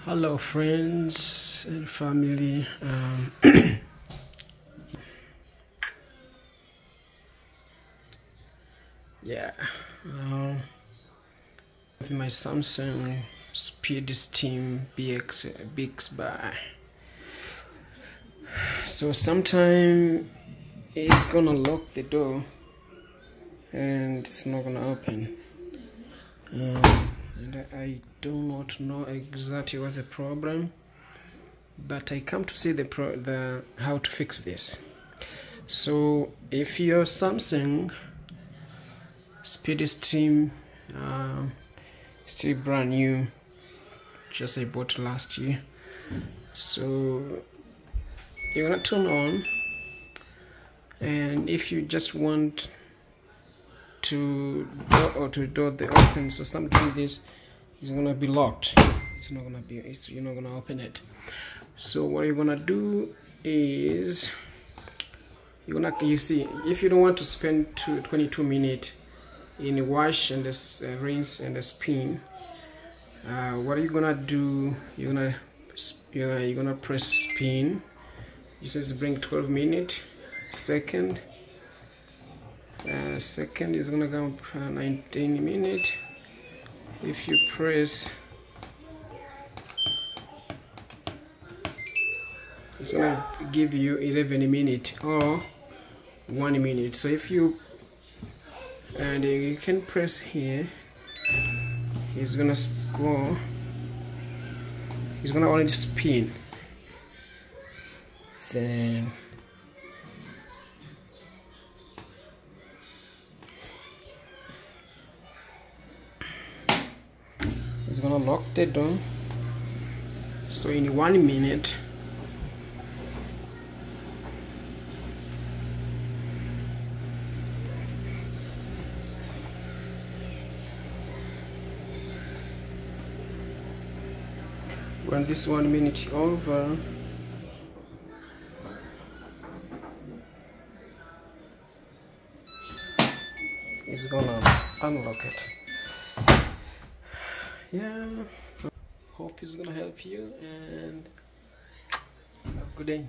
Hello friends and family. Yeah, with my Samsung Speed Steam Bixby. So sometime it's gonna lock the door and it's not gonna open. And I do not know exactly what's the problem, but I come to see the how to fix this. So if your Samsung Speed Steam still brand new, just I bought last year, so you're gonna turn on, and if you just want to do the open, so something this is gonna be locked, it's not gonna be, you're not gonna open it. So what you're gonna do is you see, if you don't want to spend 22 minutes in wash and this rinse and the spin, what are you gonna do? You're gonna press spin. You just bring 12 minutes. Second is gonna go 19 minutes. If you press, it's gonna give you 11 minutes or 1 minute. So if you can press here, it's gonna go. It's gonna only spin. Then it's gonna lock the door. So in 1 minute, when this 1 minute over, it's gonna unlock it. Yeah, hope it's gonna help you, and have a good day.